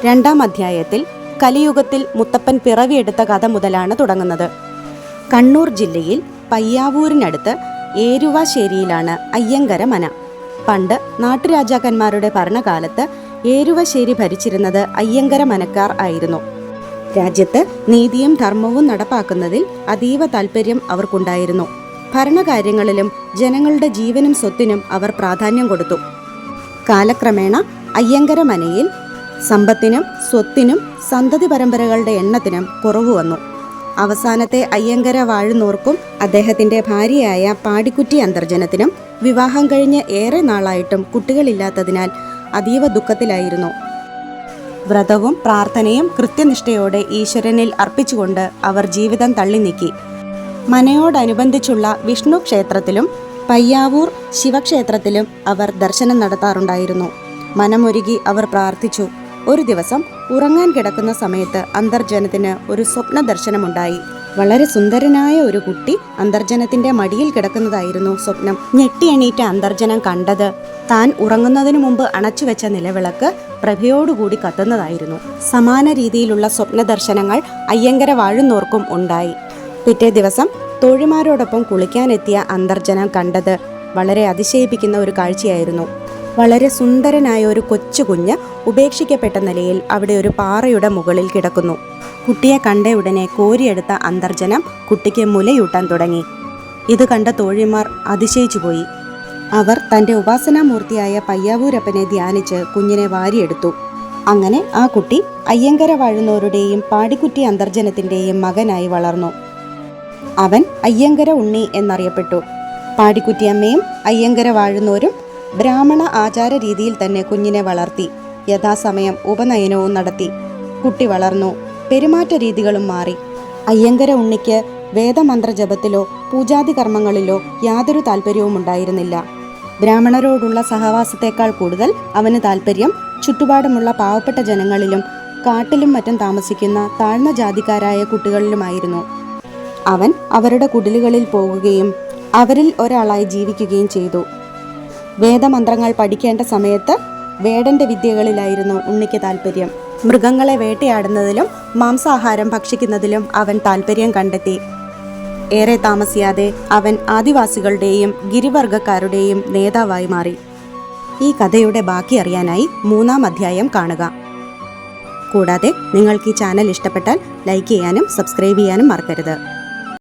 രണ്ടാം അധ്യായത്തിൽ കലിയുഗത്തിൽ മുത്തപ്പൻ പിറവിയെടുത്ത കഥ മുതലാണ് തുടങ്ങുന്നത്. കണ്ണൂർ ജില്ലയിൽ പയ്യാവൂരിനടുത്ത് ഏരുവശ്ശേരിയിലാണ് അയ്യങ്കര മന. പണ്ട് നാട്ടുരാജാക്കന്മാരുടെ ഭരണകാലത്ത് ഏരുവശ്ശേരി ഭരിച്ചിരുന്നത് അയ്യങ്കര മനക്കാർ ആയിരുന്നു. രാജ്യത്ത് നീതിയും ധർമ്മവും നടപ്പാക്കുന്നതിൽ അതീവ താൽപ്പര്യം അവർക്കുണ്ടായിരുന്നു. ഭരണകാര്യങ്ങളിലും ജനങ്ങളുടെ ജീവനും സ്വത്തിനും അവർ പ്രാധാന്യം കൊടുത്തു. കാലക്രമേണ അയ്യങ്കര മനയിൽ സമ്പത്തിനും സ്വത്തിനും സന്തതി പരമ്പരകളുടെ എണ്ണത്തിനും കുറവ് വന്നു. അവസാനത്തെ അയ്യങ്കര വാഴുന്നോർക്കും അദ്ദേഹത്തിൻ്റെ ഭാര്യയായ പാടിക്കുറ്റി അന്തർജനത്തിനും വിവാഹം കഴിഞ്ഞ് ഏറെ നാളായിട്ടും കുട്ടികളില്ലാത്തതിനാൽ അതീവ ദുഃഖത്തിലായിരുന്നു. വ്രതവും പ്രാർത്ഥനയും കൃത്യനിഷ്ഠയോടെ ഈശ്വരനിൽ അർപ്പിച്ചുകൊണ്ട് അവർ ജീവിതം തള്ളി നീക്കി. മനയോടനുബന്ധിച്ചുള്ള വിഷ്ണു ക്ഷേത്രത്തിലും പയ്യാവൂർ ശിവക്ഷേത്രത്തിലും അവർ ദർശനം നടത്താറുണ്ടായിരുന്നു. മനമൊരുകി അവർ പ്രാർത്ഥിച്ചു. ഒരു ദിവസം ഉറങ്ങാൻ കിടക്കുന്ന സമയത്ത് അന്തർജനത്തിന് ഒരു സ്വപ്ന ദർശനമുണ്ടായി. വളരെ സുന്ദരനായ ഒരു കുട്ടി അന്തർജനത്തിന്റെ മടിയിൽ കിടക്കുന്നതായിരുന്നു സ്വപ്നം. ഞെട്ടിയെണീറ്റ അന്തർജനം കണ്ടത് താൻ ഉറങ്ങുന്നതിനു മുമ്പ് അണച്ചുവെച്ച നിലവിളക്ക് പ്രഭയോടുകൂടി കത്തുന്നതായിരുന്നു. സമാന രീതിയിലുള്ള സ്വപ്ന ദർശനങ്ങൾ അയ്യങ്കര വാഴുന്നോർക്കും ഉണ്ടായി. പിറ്റേ ദിവസം തോഴിമാരോടൊപ്പം കുളിക്കാനെത്തിയ അന്തർജനം കണ്ടത് വളരെ അതിശയിപ്പിക്കുന്ന ഒരു കാഴ്ചയായിരുന്നു. വളരെ സുന്ദരനായ ഒരു കൊച്ചു കുഞ്ഞ് ഉപേക്ഷിക്കപ്പെട്ട നിലയിൽ അവിടെ ഒരു പാറയുടെ മുകളിൽ കിടക്കുന്നു. കുട്ടിയെ കണ്ട ഉടനെ കോരിയെടുത്ത അന്തർജനം കുട്ടിക്ക് മുലയൂട്ടാൻ തുടങ്ങി. ഇത് കണ്ട തോഴിമാർ അതിശയിച്ചുപോയി. അവർ തൻ്റെ ഉപാസനാമൂർത്തിയായ പയ്യാവൂരപ്പനെ ധ്യാനിച്ച് കുഞ്ഞിനെ വാരിയെടുത്തു. അങ്ങനെ ആ കുട്ടി അയ്യങ്കര വാഴുന്നവരുടെയും പാടിക്കുറ്റി അന്തർജനത്തിൻ്റെയും മകനായി വളർന്നു. അവൻ അയ്യങ്കര ഉണ്ണി എന്നറിയപ്പെട്ടു. പാടിക്കുറ്റിയമ്മയും അയ്യങ്കര വാഴുന്നവരും ബ്രാഹ്മണ ആചാര രീതിയിൽ തന്നെ കുഞ്ഞിനെ വളർത്തി. യഥാസമയം ഉപനയനവും നടത്തി. കുട്ടി വളർന്നു. പെരുമാറ്റ രീതികളും മാറി. അയ്യങ്കര ഉണ്ണിക്ക് വേദമന്ത്രജപത്തിലോ പൂജാതി കർമ്മങ്ങളിലോ യാതൊരു താല്പര്യവും ഉണ്ടായിരുന്നില്ല. ബ്രാഹ്മണരോടുള്ള സഹവാസത്തേക്കാൾ കൂടുതൽ അവന് താല്പര്യം ചുറ്റുപാടുമുള്ള പാവപ്പെട്ട ജനങ്ങളിലും കാട്ടിലും മറ്റും താമസിക്കുന്ന താഴ്ന്ന ജാതിക്കാരായ കുട്ടികളിലുമായിരുന്നു. അവൻ അവരുടെ കുടിലുകളിൽ പോകുകയും അവരിൽ ഒരാളായി ജീവിക്കുകയും ചെയ്തു. വേദമന്ത്രങ്ങൾ പഠിക്കേണ്ട സമയത്ത് വേടന്റെ വിദ്യകളിലായിരുന്നു ഉണ്ണിക്ക് താല്പര്യം. മൃഗങ്ങളെ വേട്ടയാടുന്നതിലും മാംസാഹാരം ഭക്ഷിക്കുന്നതിലും അവൻ താല്പര്യം കണ്ടെത്തി. ഏറെ താമസിയാതെ അവൻ ആദിവാസികളുടെയും ഗിരിവർഗക്കാരുടെയും നേതാവായി മാറി. ഈ കഥയുടെ ബാക്കി അറിയാനായി 3-ാം അധ്യായം കാണുക. കൂടാതെ നിങ്ങൾക്ക് ഈ ചാനൽ ഇഷ്ടപ്പെട്ടാൽ ലൈക്ക് ചെയ്യാനും സബ്സ്ക്രൈബ് ചെയ്യാനും മറക്കരുത്.